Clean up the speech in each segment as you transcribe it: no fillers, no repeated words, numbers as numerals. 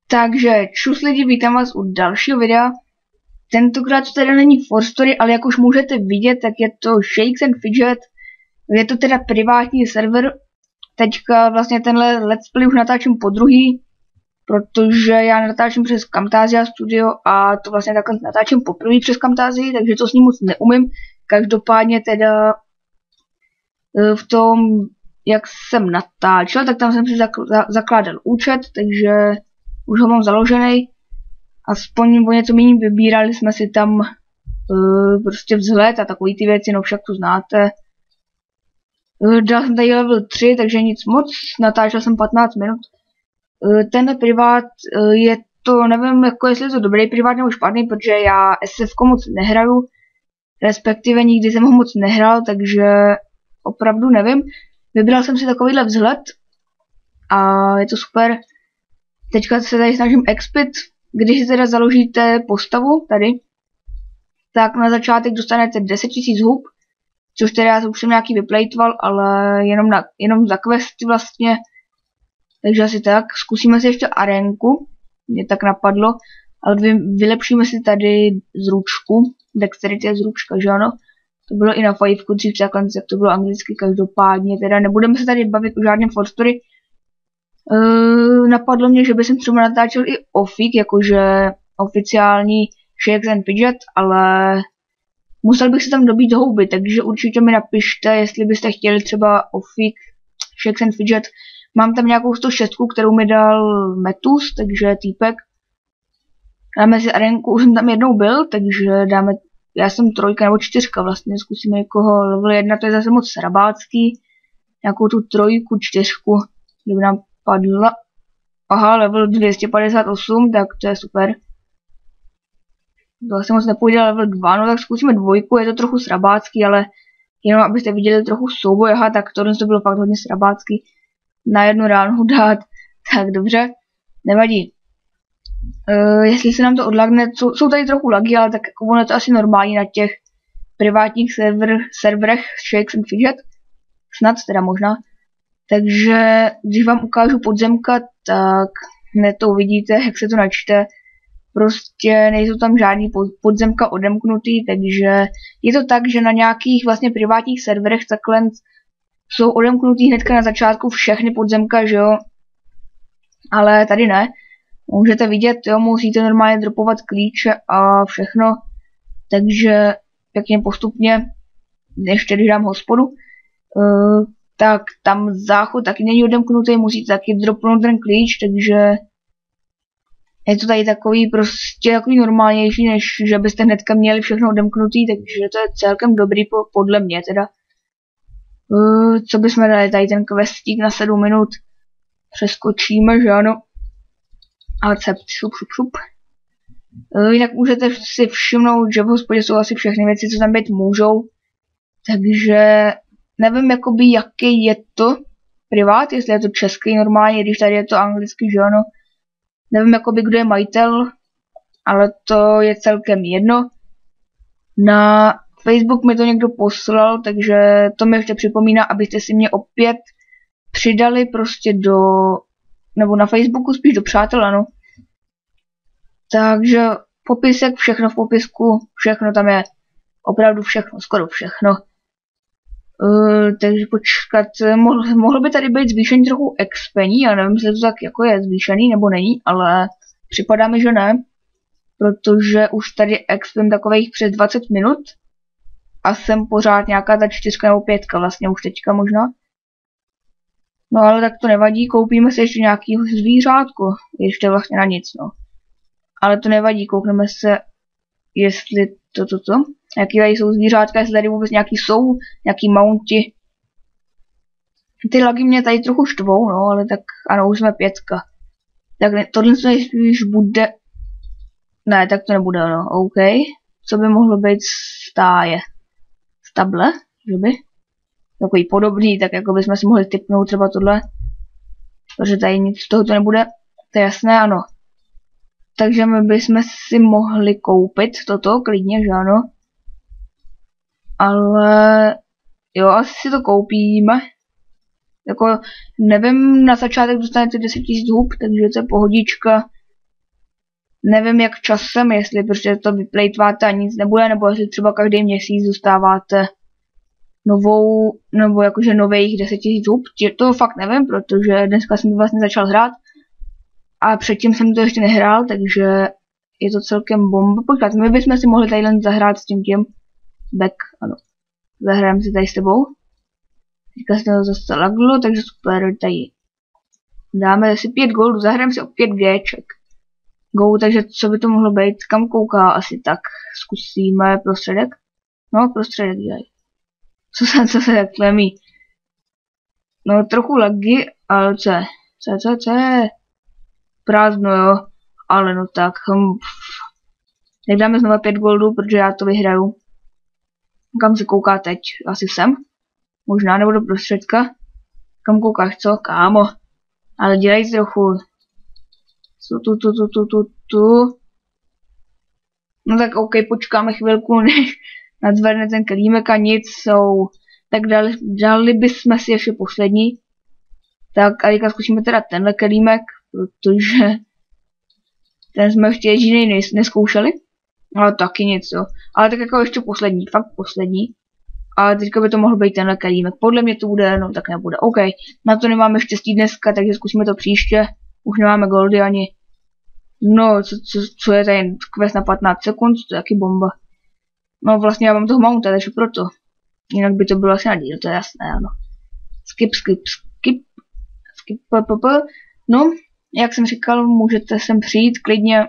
Takže čus lidi, vítám vás u dalšího videa. Tentokrát to teda není For Story, ale jak už můžete vidět, tak je to Shakes and Fidget. Je to teda privátní server. Teďka vlastně tenhle let's play už natáčím po druhý, protože já natáčím přes Camtasia Studio a to vlastně takhle natáčím poprvé přes Camtasia, takže to s ním moc neumím. Každopádně teda v tom, jak jsem natáčel, tak tam jsem si zakládal účet, takže už ho mám založený. Aspoň o něco méně vybírali jsme si tam prostě vzhled a takový ty věci, no však to znáte. Dal jsem tady level 3, takže nic moc, natáčel jsem 15 minut. Ten privát je to, nevím jako jestli je to dobrý privát nebo špatný, protože já SF moc nehraju, respektive nikdy jsem ho moc nehrál, takže opravdu nevím. Vybral jsem si takovýhle vzhled a je to super. Teďka se tady snažím expit. Když si teda založíte postavu tady, tak na začátek dostanete 10 000 hub, což teda já už jsem nějaký vyplejtval, ale jenom za questy vlastně. Takže asi tak. Zkusíme si ještě arénku, mě tak napadlo, ale vylepšíme si tady zručku. Dexterity je zručka, že ano? To bylo i na Fivku dřív, takhle, jak to bylo anglicky, každopádně. Teda nebudeme se tady bavit o žádném For Story. Napadlo mě, že bych třeba natáčel i ofik, jakože oficiální Shakes and Fidget, ale musel bych si tam dobít houby, takže určitě mi napište, jestli byste chtěli třeba ofik Shakes and Fidget. Mám tam nějakou 106, kterou mi dal Metus, takže týpek. Dáme si arenku, už jsem tam jednou byl, takže dáme, já jsem 3 nebo 4 vlastně, zkusíme někoho level 1, to je zase moc srabácký. Nějakou tu 3, 4, kdyby nám padla. Aha, level 258, tak to je super. To asi moc nepůjde, level 2, no tak zkusíme 2, je to trochu srabácký, ale jenom abyste viděli trochu souboj, aha, tak tohle to bylo fakt hodně srabácký. Na jednu ránu dát, tak dobře, nevadí. Jestli se nám to odlagne, jsou tady trochu lagy, ale tak jako ono je to asi normální na těch privátních serverech Shakes and Fidget. Snad teda možná. Takže když vám ukážu podzemka, tak hned to uvidíte, jak se to načte. Prostě nejsou tam žádný podzemka odemknutý, takže je to tak, že na nějakých vlastně privátních serverech takhle jsou odemknutý hnedka na začátku všechny podzemka, že jo. Ale tady ne. Můžete vidět, jo, musíte normálně dropovat klíče a všechno. Takže pěkně postupně, ještě když dám hospodu, tak tam záchod taky není odemknutý, musíte taky dropnout ten klíč, takže je to tady takový prostě takový normálnější, než že byste hnedka měli všechno odemknutý, takže to je celkem dobrý podle mě teda. Co bychom dali tady ten questík na 7 minut, přeskočíme, že ano. A recept, šup. Jinak můžete si všimnout, že v hospodě jsou asi všechny věci, co tam být můžou, takže nevím jakoby jaký je to privát, jestli je to český normálně, když tady je to anglicky, že ano. Nevím jakoby kdo je majitel, ale to je celkem jedno. Na Facebook mi to někdo poslal, takže to mi ještě připomíná, abyste si mě opět přidali prostě nebo na Facebooku spíš do přátel, ano. Takže popisek, všechno v popisku, všechno tam je, opravdu všechno, skoro všechno. Takže počkat, mohl by tady být zvýšený trochu expení, já nevím, jestli to tak jako je zvýšený nebo není, ale připadá mi, že ne, protože už tady expím takových přes 20 minut a jsem pořád nějaká ta 4 nebo 5 vlastně už teďka možná. No ale tak to nevadí, koupíme si ještě nějaký zvířátko, ještě vlastně na nic, no. Ale to nevadí, koukneme se, jestli jaký tady jsou zvířátka, jestli tady vůbec nějaký jsou, nějaký mounti. Ty lagy mě tady trochu štvou, no, ale tak ano, už jsme 5. Tak tohle spíš bude, ne, tak to nebude, no, OK. Co by mohlo být stáje? Stable, že by? takový podobný, tak jako bychom si mohli tipnout třeba tohle. Protože tady nic z toho to nebude, to je jasné, ano. Takže my bychom si mohli koupit toto, klidně, že ano. Ale jo, asi si to koupíme. Jako, nevím, na začátek dostanete 10 000 hub, takže to je pohodička. Nevím jak časem, jestli prostě to vyplejtváte a nic nebude, nebo jestli třeba každý měsíc dostáváte novou, nebo jakože nových 10 000 hub. To fakt nevím, protože dneska jsem to vlastně začal hrát. A předtím jsem to ještě nehrál, takže je to celkem bomba. Počkat, my bychom si mohli tadyhle zahrát s tím back, ano. Zahrajeme si tady s tebou. Teďka se to zase laglo, takže super, tady. Dáme si 5 goldů, zahrajeme si o 5 Gček. Go, takže co by to mohlo být? Kam kouká asi tak? Zkusíme prostředek. No, prostředek dělej. Co se takhle mí? No, trochu lagy, ale co je? Prázdno, jo. Ale no tak, tak dáme znova 5 goldů, protože já to vyhraju. Kam se kouká teď? Asi sem? Možná, nebo do prostředka? Kam koukáš, co? Kámo. Ale dělej trochu. Co tu. No tak ok, počkáme chvilku, než nadzvedne ten kelímek a nic jsou. Tak dali bychom si ještě poslední. Tak a teďka zkusíme teda tenhle kelímek, protože ten jsme ještě jediný neskoušeli. Ale taky nic, jo. Ale tak jako ještě poslední, fakt poslední. A teďka by to mohl být tenhle kelímek. Podle mě to bude, no tak nebude. OK, na to nemáme štěstí dneska, takže zkusíme to příště. Už nemáme goldy ani. No, co je tady quest na 15 sekund, to je taky bomba. No vlastně já mám toho mounta, takže proto. Jinak by to bylo asi na díl, to je jasné, ano. Skip. No, jak jsem říkal, můžete sem přijít klidně.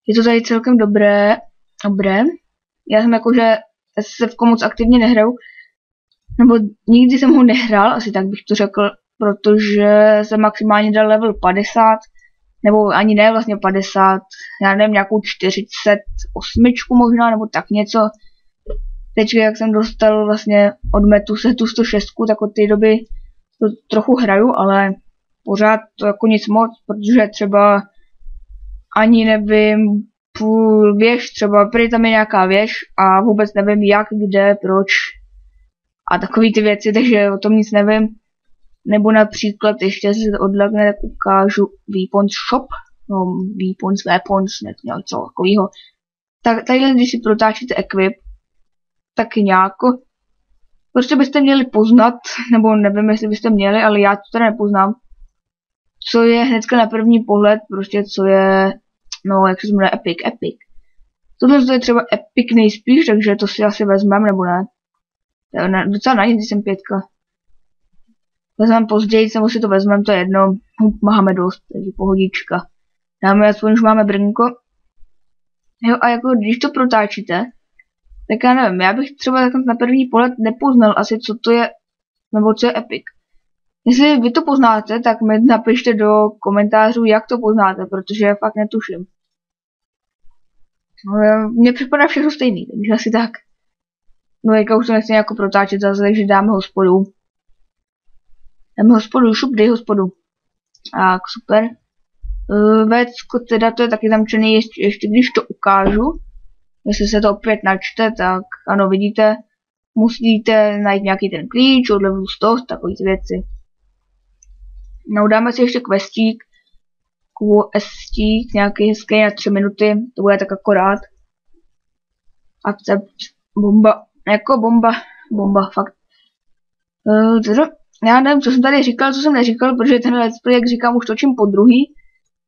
Je to tady celkem dobré. Já jsem jakože se v moc aktivně nehraju. Nebo nikdy jsem ho nehrál, asi tak bych to řekl, protože jsem maximálně dal level 50. Nebo ani ne vlastně 50, já nevím, nějakou 48 možná, nebo tak něco. Teď, jak jsem dostal vlastně od Metu se tu 106, tak od té doby to trochu hraju, ale pořád to jako nic moc, protože třeba ani nevím, půl věž, třeba prý tam je nějaká věž a vůbec nevím jak, kde, proč a takový ty věci, takže o tom nic nevím. Nebo například ještě se odlagne, tak ukážu Weapons Shop, no Weapons, něco takového. Tak tady, když si protáčíte equip, tak nějak, prostě byste měli poznat, nebo nevím, jestli byste měli, ale já to teda nepoznám, co je hnedka na první pohled, prostě co je, no jak se jmenuje epic. Tohle je třeba epic nejspíš, takže to si asi vezmeme, nebo ne. Docela na nic, jsem 5. Vezmeme později, nebo si to vezmeme, to je jedno. Máme dost, takže pohodička. Dáme aspoň, už máme brnko. Jo, a jako když to protáčíte, tak já nevím, já bych třeba na první pohled nepoznal asi, co to je, nebo co je epic. Jestli vy to poznáte, tak mi napište do komentářů, jak to poznáte, protože já fakt netuším. No, mně připadá všechno stejný, takže asi tak. No, jak už to nechci jako protáčet zase, takže dáme hospodu. Šup, dej hospodu. Tak, super. Vécko teda, to je taky zamčený, ještě když to ukážu. Jestli se to opět načte, tak ano, vidíte. Musíte najít nějaký ten klíč od levelu 100, takový ty věci. No, dáme si ještě questík. Nějaký hezký na 3 minuty, to bude tak akorát. Akcept, bomba, jako bomba, fakt. Já nevím, co jsem tady říkal, co jsem neříkal, protože ten let's play, jak říkám, už točím po druhý,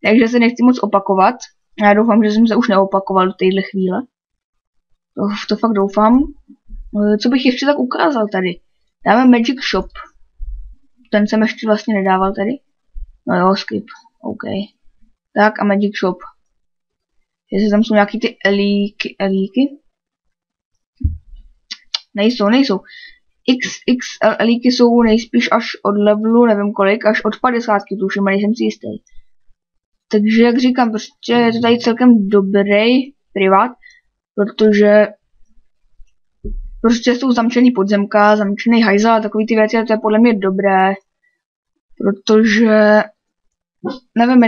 takže se nechci moc opakovat. Já doufám, že jsem se už neopakoval do téhle chvíle. To fakt doufám. Co bych ještě tak ukázal tady? Dáme Magic Shop. Ten jsem ještě vlastně nedával tady. No jo, skip. OK. Tak a Magic Shop. Jestli tam jsou nějaký ty elíky. Nejsou. XXL elíky jsou nejspíš až od levelu, nevím kolik, až od 50 tuším, ale nejsem si jistý. Takže jak říkám, prostě je to tady celkem dobrý privát, protože prostě jsou zamčený podzemka, zamčený hajzel a takový ty věci, a to je podle mě dobré, protože nevím,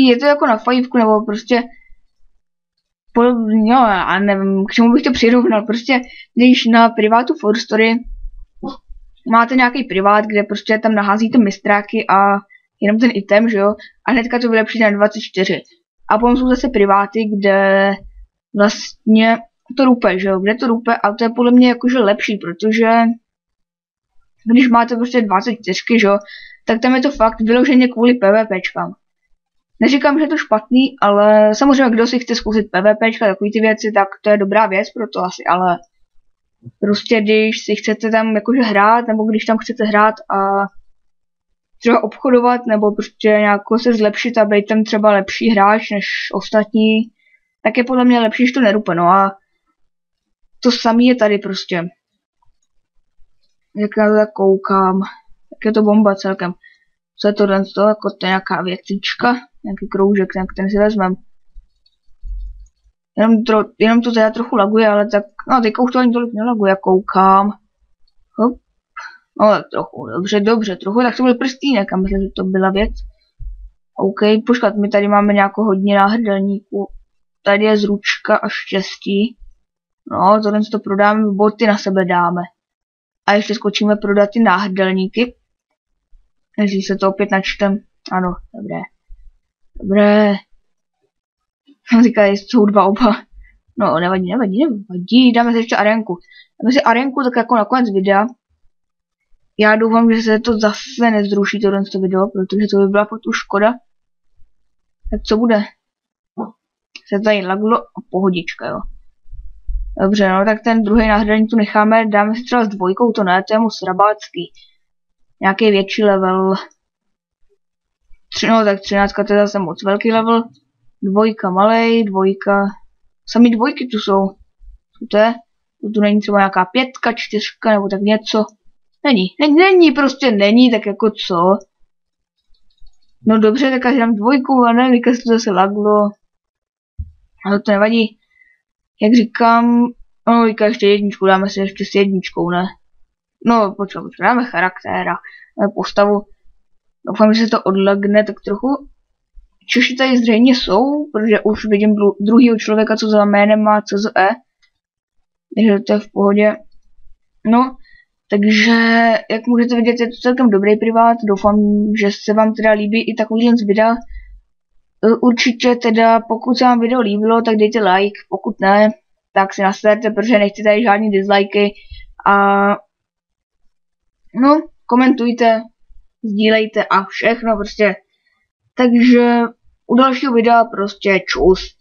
je to jako na fajfku, nebo prostě jo, a nevím, k čemu bych to přirovnal, prostě když na privátu For Story máte nějaký privát, kde prostě tam naházíte mistráky a jenom ten item, že jo, a hnedka to vylepšíte na 24. A potom jsou zase priváty, kde vlastně to rupe, že jo, kde to rupe, a to je podle mě jakože lepší, protože když máte prostě 24, že jo, tak tam je to fakt vyloženě kvůli PvPčkám. Neříkám, že je to špatný, ale samozřejmě kdo si chce zkusit PvPčka, takový ty věci, tak to je dobrá věc pro to asi, ale prostě když si chcete tam jakože hrát, nebo když tam chcete hrát a třeba obchodovat, nebo prostě nějak se zlepšit a být tam třeba lepší hráč než ostatní, tak je podle mě lepší, že to nerupe, no a to samý je tady prostě. Jak já to tak koukám, tak je to bomba celkem. Co je to den toho, jako to je nějaká věcička, nějaký kroužek, ten si vezmem. Jenom to teda trochu laguje, ale tak, no teďka už to ani tolik nelaguje, koukám. Hop. No tak trochu, dobře, trochu, tak to byl prstínek, a myslím, že to byla věc. OK, počkat, my tady máme nějakou hodně náhrdelníků. Tady je zručka a štěstí. No, tohle to prodáme, boty na sebe dáme. A ještě skočíme prodat ty náhrdelníky. Jestli se to opět načtem. Ano, dobré. Dobré. Říkají, jsou dva oba. No, nevadí. Dáme si ještě arenku. Dáme si arenku tak jako na konec videa. Já doufám, že se to zase nezruší tohle video, protože to by byla fakt už škoda. Tak co bude? Se tady laglo a pohodička, jo. Dobře, no, tak ten druhý náhradník tu necháme, dáme si třeba s dvojkou, to ne, to je moc rabácký. Nějaký větší level. No, tak 13 to je zase moc velký level. Dvojka malej, dvojka. Sami dvojky tu jsou. To je? Tu není třeba nějaká 5, 4 nebo tak něco. Není, tak jako co? No dobře, tak až dám dvojku, a ne, teďka se to zase laglo. Ale to nevadí. Jak říkám, no teďka ještě jedničku, dáme si ještě s jedničkou, ne? No, počkej, dáme charaktéra, dáme postavu. Doufám, že se to odlagne tak trochu. Češi tady zřejmě jsou, protože už vidím druhýho člověka, co za jménem má CZE. Takže to je v pohodě. No, takže, jak můžete vidět, je to celkem dobrý privát. Doufám, že se vám teda líbí i takovýhle z videa. Určitě teda, pokud se vám video líbilo, tak dejte like. Pokud ne, tak si nastavte, protože nechci tady žádný dislikey. A no, komentujte, sdílejte a všechno prostě. Takže u dalšího videa prostě čus.